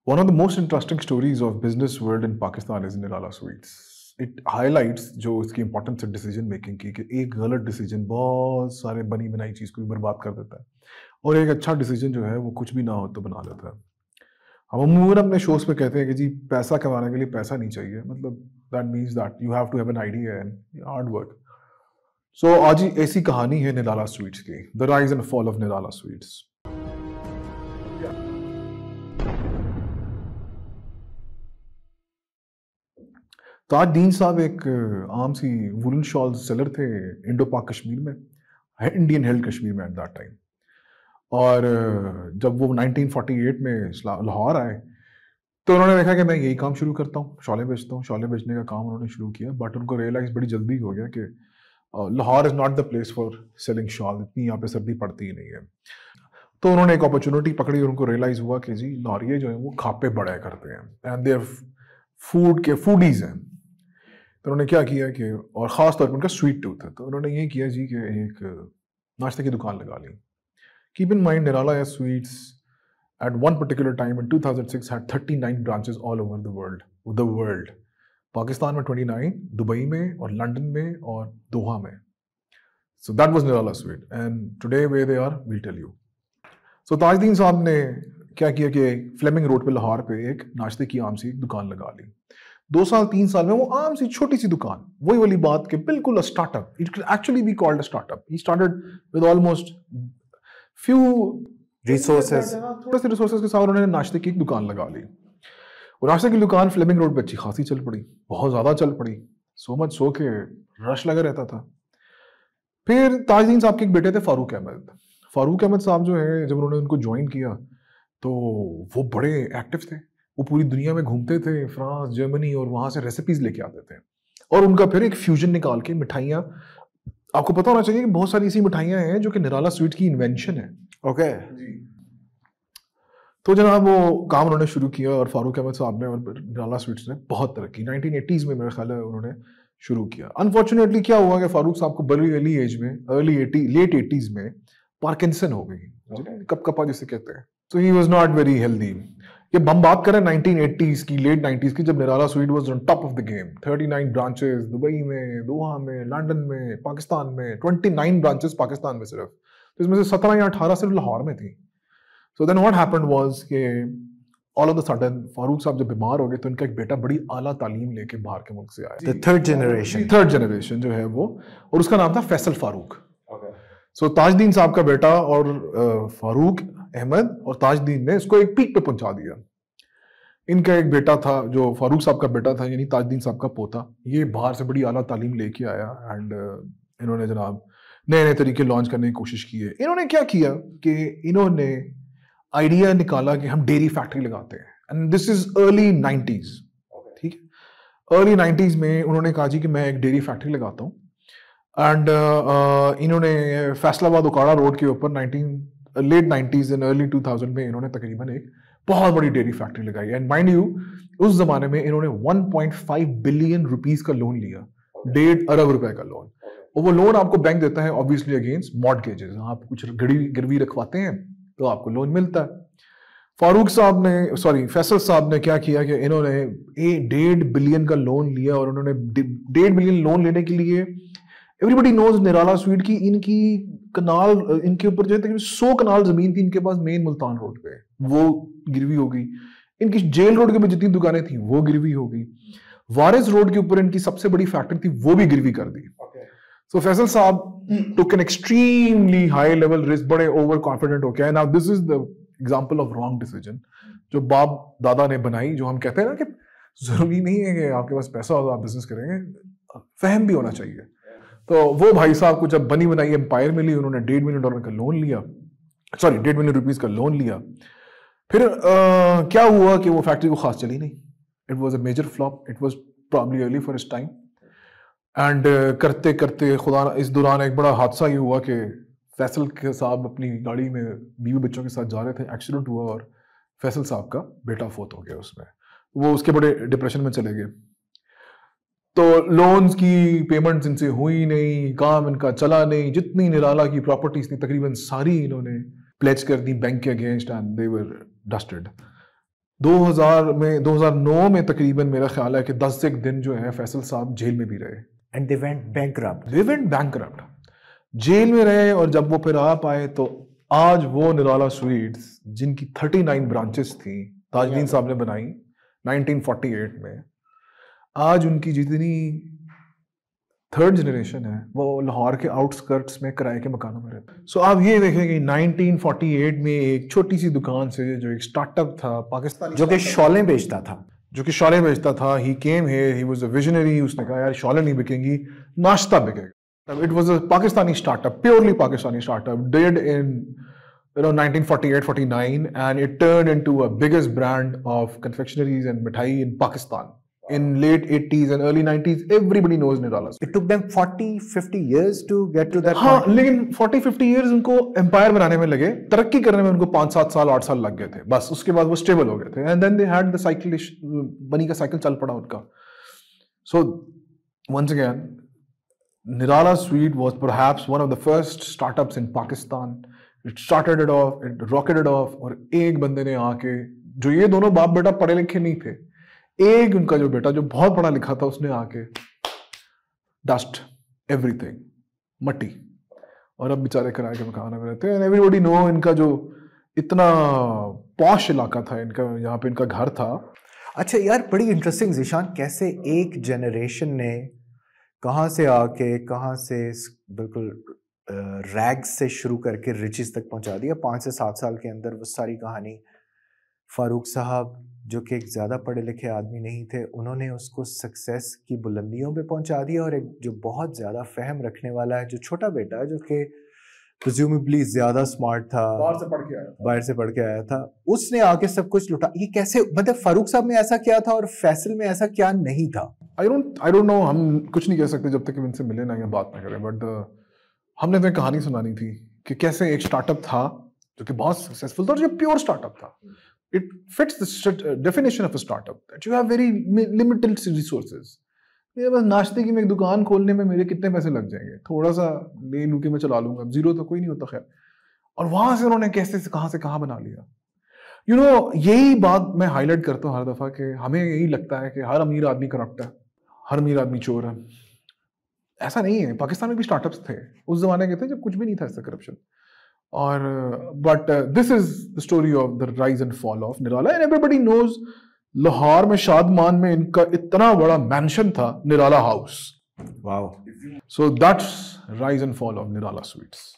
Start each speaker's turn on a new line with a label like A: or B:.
A: One of the most interesting stories of business world in Pakistan is Nirala Sweets. It highlights जो इसकी importance है decision making की कि एक गलत decision बहुत सारे बनी बनाई चीज़ को भी बर्बाद कर देता है और एक अच्छा decision जो है वो कुछ भी ना हो तो बना देता है। हम अमूमन अपने शोज पे कहते हैं कि जी पैसा कमाने के लिए पैसा नहीं चाहिए, मतलब that means that you have to have an idea and hard work. So आज ही ऐसी कहानी है निराला स्वीट्स की, The Rise and Fall of Nirala sweets. Tajdin साहब एक आम सी वुलन शॉल सेलर थे इंडो पाक कश्मीर में, इंडियन हेल्ड कश्मीर में एट दैट टाइम। और जब वो 1948 में लाहौर आए तो उन्होंने देखा कि मैं यही काम शुरू करता हूँ, शॉलें बेचता हूँ। शॉलें बेचने का काम उन्होंने शुरू किया, बट उनको रियलाइज बड़ी जल्दी हो गया कि Lahore is not the place for selling shawl, इतनी यहाँ पे सर्दी पड़ती ही नहीं है। तो उन्होंने एक अपॉर्चुनिटी पकड़ी और उनको रियलाइज हुआ कि जी लाहौरिये जो है वो खापे बड़े करते हैं एंड देयर फूड के फूडीज हैं। तो उन्होंने क्या किया कि, और ख़ास तौर पर उनका स्वीट टूथ है, तो उन्होंने ये किया जी कि एक नाश्ते की दुकान लगा ली। Keep in mind Nirala sweets at one particular time in 2006 had 39 branches all over the world. Pakistan में 29, दुबई में और लंदन में और दोहा में। So that was Nirala Sweet and today where they are we'll tell you. So ताजदीन साहब ने क्या किया कि फ्लेमिंग रोड पे लाहौर पे एक नाश्ते की आम सी दुकान लगा ली। 2 साल 3 साल में वो आम सी छोटी सी दुकान, वही वाली बात कि बिल्कुल a startup, it can actually be called a startup. He started with almost few resources, थोड़े से रिसोर्सेज के साथ उन्होंने नाश्ते की एक दुकान लगा ली। और नाश्ते की दुकान फ्लेमिंग रोड पे अच्छी खासी चल पड़ी, बहुत ज़्यादा चल पड़ी, सो मच सो के रश लगा रहता था। फिर ताजदीन साहब के एक बेटे थे फारूक अहमद। फारूक अहमद साहब जो है, जब उन्होंने उनको ज्वाइन किया तो वो बड़े एक्टिव थे, वो पूरी दुनिया में घूमते थे, फ्रांस, जर्मनी, और वहाँ से रेसिपीज लेके आते थे। और उनका फिर एक फ्यूजन निकाल के मिठाइयाँ, आपको पता होना चाहिए कि बहुत सारी ऐसी मिठाइयाँ हैं जो कि निराला स्वीट की इन्वेंशन है। ओके जी। तो जनाब वो काम उन्होंने शुरू किया और फारूक अहमद साहब ने और निराला स्वीट्स ने बहुत तरक्की 1980s में मेरा ख्याल है उन्होंने शुरू किया। अनफॉर्चुनेटली क्या हुआ कि फारूक साहब को बड़ी अर्ली एज में, लेट 80s में पार्किंसन हो गई, कपकपा जिसे कहते हैं। So he was not very healthy. ये हम बात करें 1980s की, लेट 90s की, जब Nirala sweet was on top of the game. 39 branches Dubai में, दोहा में, लंदन में, पाकिस्तान में 29 ब्रांचेस पाकिस्तान में सिर्फ, तो इसमें से 17 या 18 सिर्फ लाहौर में थी। So then what happened was कि all of a sudden Farooq साहब जब बीमार हो गए तो इनका एक बेटा बड़ी आला तालीम लेके बाहर के मुल्क से आया, थर्ड जनरेशन जो है वो, और उसका नाम था फैसल फारूक। सो ताजदीन साहब का बेटा और फारूक अहमद और ताजदीन ने इसको एक पीक पे पहुंचा दिया। इनका एक बेटा था जो फारूक साहब का बेटा था, यानी ताजदीन साहब का पोता, ये बाहर से बड़ी आला तालीम लेके आया एंड इन्होंने जनाब नए नए तरीके लॉन्च करने की कोशिश की है। इन्होंने क्या किया कि इन्होंने आइडिया निकाला कि हम डेयरी फैक्ट्री लगाते हैं, and this is early 90s। ठीक है, अर्ली 90s में उन्होंने कहा जी कि मैं एक डेयरी फैक्ट्री लगाता हूँ। एंड इन्होंने फैसलाबाद उकाड़ा रोड के ऊपर लेट 90s एंड अर्ली 2000 में इन्होंने तकरीबन एक बहुत बड़ी डेयरी फैक्ट्री लगाई। एंड माइंड यू उस जमाने में इन्होंने 1.5 बिलियन रुपीस का लोन लिया, 1.5 अरब रुपए का लोन। और वो लोन आपको बैंक देता है ऑब्वियसली अगेंस्ट मॉर्टगेजेस, आप कुछ गिरवी रखवाते हैं तो आपको लोन मिलता है। फैसल साहब ने क्या किया कि इन्होंने 1.5 बिलियन का लोन लिया, और उन्होंने 1.5 बिलियन लोन लेने के लिए, एवरीबडी नोज निराला स्वीट की, इनकी कनाल, इनके ऊपर जो है तकरीबन 100 कनाल जमीन थी इनके पास मेन मुल्तान रोड पे, वो गिरवी हो गई। इनकी जेल रोड के ऊपर जितनी दुकानें थी वो गिरवी हो गई। वारिस रोड के ऊपर इनकी सबसे बड़ी फैक्ट्री थी, वो भी गिरवी कर दी। सो फैसल साहब took an extremely high level risk, बड़े ओवर कॉन्फिडेंट हो गया। Now this is the example of wrong decision जो बाप दादा ने बनाई, जो हम कहते हैं ना कि जरूरी नहीं है कि आपके पास पैसा हो तो आप बिजनेस करेंगे, फहम भी होना चाहिए। तो वो भाई साहब को जब बनी बनाई एम्पायर मिली, उन्होंने $1.5 मिलियन का लोन लिया, सॉरी $1.5 मिलियन रुपीस का लोन लिया। फिर क्या हुआ कि वो फैक्ट्री को खास चली नहीं, it was a major flop, it was probably early for its time. And करते करते खुदा, इस दौरान एक बड़ा हादसा ये हुआ कि फैसल के साहब अपनी गाड़ी में बीवी बच्चों के साथ जा रहे थे, एक्सीडेंट हुआ और फैसल साहब का बेटा फोत हो गया उसमें। वो उसके बड़े डिप्रेशन में चले गए। तो लोन्स की पेमेंट्स इनसे हुई नहीं, काम इनका चला नहीं, जितनी निराला की प्रॉपर्टीज थी तकरीबन सारी इन्होंने प्लेज कर दी बैंक के against and they were dusted. 2009 में तकरीबन मेरा ख्याल है कि 10 एक दिन जो है फैसल साहब जेल में भी रहे।
B: And they went bankrupt.
A: जेल में रहे, और जब वो फिर आ पाए तो आज वो निराला स्वीट्स जिनकी 39 ब्रांचेस थी, ताजदीन साहब ने बनाई 1948 में, आज उनकी जितनी थर्ड जनरेशन है वो लाहौर के आउटस्कर्ट्स में किराए के मकानों में रहते हैं। सो आप ये देखें कि 1948 में एक छोटी सी दुकान से जो एक स्टार्टअप था पाकिस्तानी,
B: जो कि शॉलें बेचता था,
A: he came here, he was a visionary. उसने कहा यार शॉलें नहीं बिकेंगी, नाश्ता बिकेगा। It was a Pakistani startup, purely Pakistani startup, did in 1948-49, and it turned into a biggest brand of confectionaries and mithai in Pakistan. In late 80s and early 90s, everybody knows Nirala.
B: It took them 40-50 years to get to that
A: हाँ,
B: point.
A: लेकिन 40-50 years उनको empire बनाने में लगे, तरक्की करने में उनको 5-7 साल 8 साल लग गए थे, बस उसके बाद वो स्टेबल हो गए थे। And then they had the cycle, बनी का साइकिल चल पड़ा उनका। So once again, Nirala Sweet was perhaps one of the first startups in Pakistan. It started it off, it rocketed off, और एक बंदे ने आके, जो ये दोनों बाप बेटा पढ़े लिखे नहीं थे, एक उनका जो बेटा जो बहुत पढ़ा लिखा था, उसने आके डस्ट एवरीथिंग, मट्टी, और अब बेचारे किराए के मकान में रहते हैं। एंड एवरीबॉडी नो इनका जो इतना पॉश इलाका था इनका, यहाँ पे इनका घर था।
B: अच्छा यार, बड़ी इंटरेस्टिंग ज़ीशान, कैसे एक जनरेशन ने कहाँ से आके कहाँ से बिल्कुल रैग्स से शुरू करके रिचेस तक पहुंचा दिया। 5 से 7 साल के अंदर वो सारी कहानी। फारूक साहब जो कि एक ज़्यादा पढ़े लिखे आदमी नहीं थे, उन्होंने उसको सक्सेस की बुलंदियों पे पहुंचा दिया। और एक जो बहुत ज़्यादा फहम रखने वाला है, जो छोटा बेटा है, जो कि प्रिज्यूमेबली ज़्यादा स्मार्ट था, बाहर से पढ़ के आया था, उसने आके सब कुछ लुटा। ये कैसे, मतलब फारूक साहब में ऐसा क्या था और फैसल में ऐसा क्या नहीं था?
A: आई डोंट नो, हम कुछ नहीं कह सकते जब तक इनसे मिले ना या बात ना करें। बट हमने तो एक कहानी सुनानी थी कि कैसे एक स्टार्टअप था जो कि बहुत सक्सेसफुल था, और जो प्योर स्टार्टअप था। It fits the definition of a startup that you have very limited resources. ये बस नाश्ते की मैं एक दुकान खोलने में मेरे कितने पैसे लग जाएंगे, थोड़ा सा ले लू के मैं चला लूंगा, जीरो तो कोई नहीं होता। खैर, और वहां से उन्होंने कैसे से कहाँ बना लिया। यू नो, यही बात मैं हाईलाइट करता हूँ हर दफा कि हमें यही लगता है कि हर अमीर आदमी करप्ट है, हर अमीर आदमी चोर है। ऐसा नहीं है। पाकिस्तान में भी स्टार्टअप्स थे, उस जमाने के थे जब कुछ भी नहीं था ऐसा करप्शन। और but this is the story of the rise and fall of Nirala. And everybody knows Lahore में शादमान में इनका इतना बड़ा मैंशन था, Nirala house.
B: Wow.
A: So that's rise and fall of Nirala sweets.